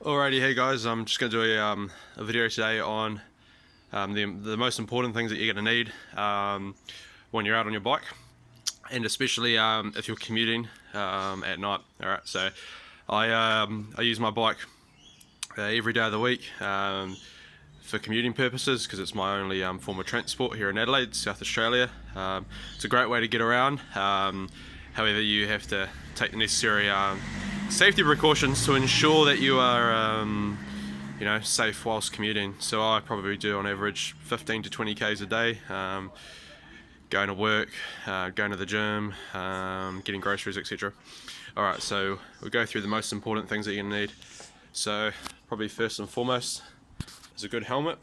Alrighty, hey guys, I'm just going to do a video today on the most important things that you're going to need when you're out on your bike, and especially if you're commuting at night. Alright, so I use my bike every day of the week for commuting purposes, because it's my only form of transport here in Adelaide, South Australia. It's a great way to get around. However, you have to take the necessary safety precautions to ensure that you are safe whilst commuting. So I probably do on average 15 to 20 k's a day, going to work, going to the gym, getting groceries, etc. Alright, so we'll go through the most important things that you're going to need. So probably first and foremost is a good helmet.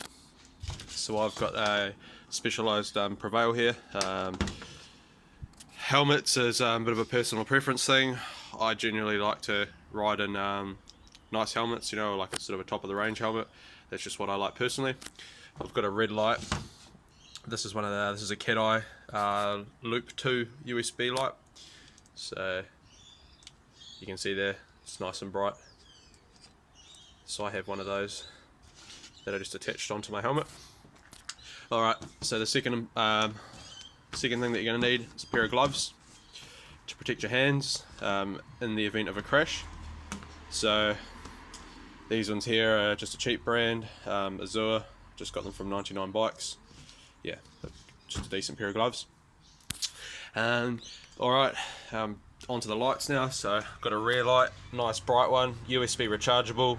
So I've got a specialised Prevail here. Helmets is a bit of a personal preference thing. I generally like to ride in nice helmets, like a sort of a top of the range helmet. That's just what I like personally. I've got a red light. This is this is a Cateye Loop 2 USB light. So you can see there, it's nice and bright. So I have one of those that I just attached onto my helmet. Alright, so the second thing that you're going to need is a pair of gloves to protect your hands in the event of a crash. So these ones here are just a cheap brand, Azur, just got them from 99 Bikes. Yeah, just a decent pair of gloves. Alright, onto the lights now. So I've got a rear light, nice bright one, USB rechargeable.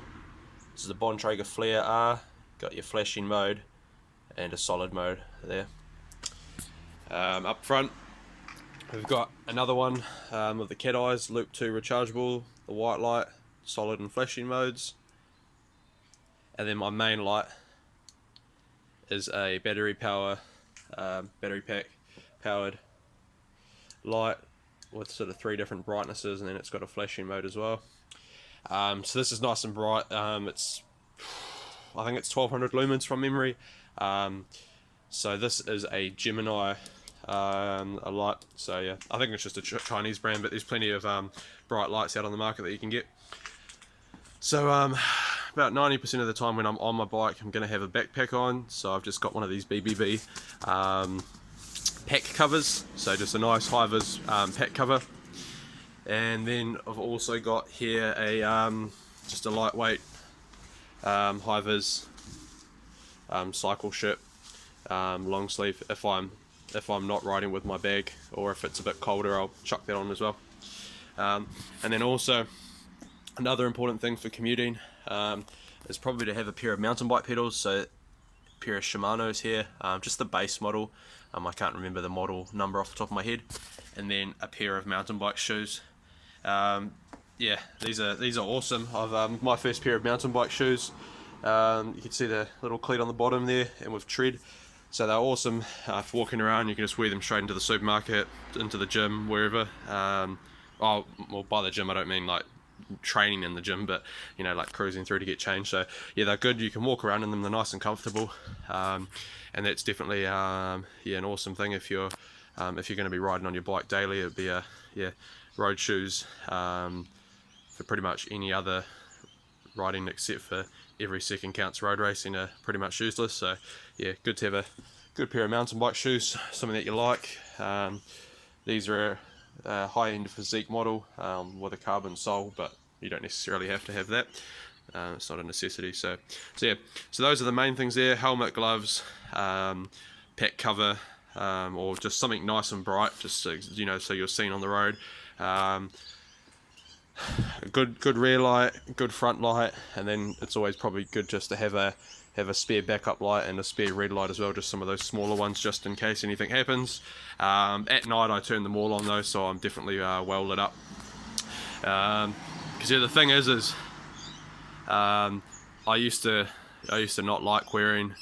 This is the Bontrager Flare R, got your flashing mode and a solid mode there. Up front we've got another one of the Cateyes Loop 2 rechargeable, the white light, solid and flashing modes. And then my main light is a battery pack powered light with sort of 3 different brightnesses, and then it's got a flashing mode as well. So this is nice and bright. I think it's 1200 lumens from memory. So this is a Gemini a light. So yeah, I think it's just a Chinese brand, but there's plenty of bright lights out on the market that you can get. So about 90% of the time when I'm on my bike, I'm going to have a backpack on. So I've just got one of these BBB pack covers. So just a nice high-vis pack cover. And then I've also got here a just a lightweight high-vis cycle shirt, long sleeve. If I'm not riding with my bag, or if it's a bit colder, I'll chuck that on as well. And then also another important thing for commuting is probably to have a pair of mountain bike pedals. So a pair of Shimano's here, just the base model. I can't remember the model number off the top of my head. And then a pair of mountain bike shoes. Yeah, these are awesome. I've my first pair of mountain bike shoes. You can see the little cleat on the bottom there, and with tread. So they're awesome for walking around. You can just wear them straight into the supermarket, into the gym, wherever. Well, by the gym I don't mean like training in the gym, but like cruising through to get changed. So yeah, they're good. You can walk around in them. They're nice and comfortable, and that's definitely an awesome thing if you're going to be riding on your bike daily. It'd be road shoes for pretty much any other riding except for every second counts road racing are pretty much useless. So yeah, good to have a good pair of mountain bike shoes, something that you like. These are a high-end Fizik model with a carbon sole, but you don't necessarily have to have that. It's not a necessity. So yeah, so those are the main things there: helmet, gloves, pack cover, or just something nice and bright, just so you're seen on the road. A good rear light, good front light, and then it's always probably good just to have a spare backup light and a spare red light as well, just some of those smaller ones just in case anything happens. At night I turn them all on though, so I'm definitely well lit up. Because the thing is I used to not like wearing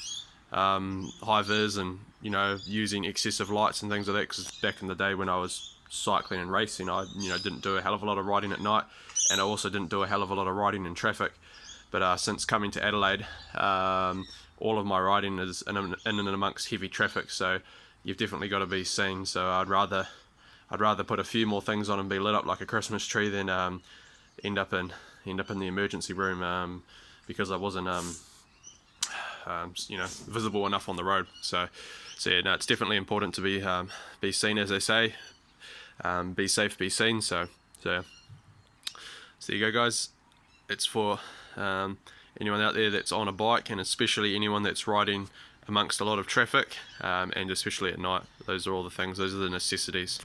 high vis and using excessive lights and things like that, because back in the day when I was cycling and racing, I didn't do a hell of a lot of riding at night, and I also didn't do a hell of a lot of riding in traffic. But since coming to Adelaide, all of my riding is in and amongst heavy traffic, so you've definitely got to be seen. So I'd rather put a few more things on and be lit up like a Christmas tree than end up in end up in the emergency room because I wasn't you know, visible enough on the road. So yeah, no, it's definitely important to be seen, as they say. Be safe, be seen. So there you go, guys. It's for anyone out there that's on a bike, and especially anyone that's riding amongst a lot of traffic, and especially at night. Those are all the things, those are the necessities.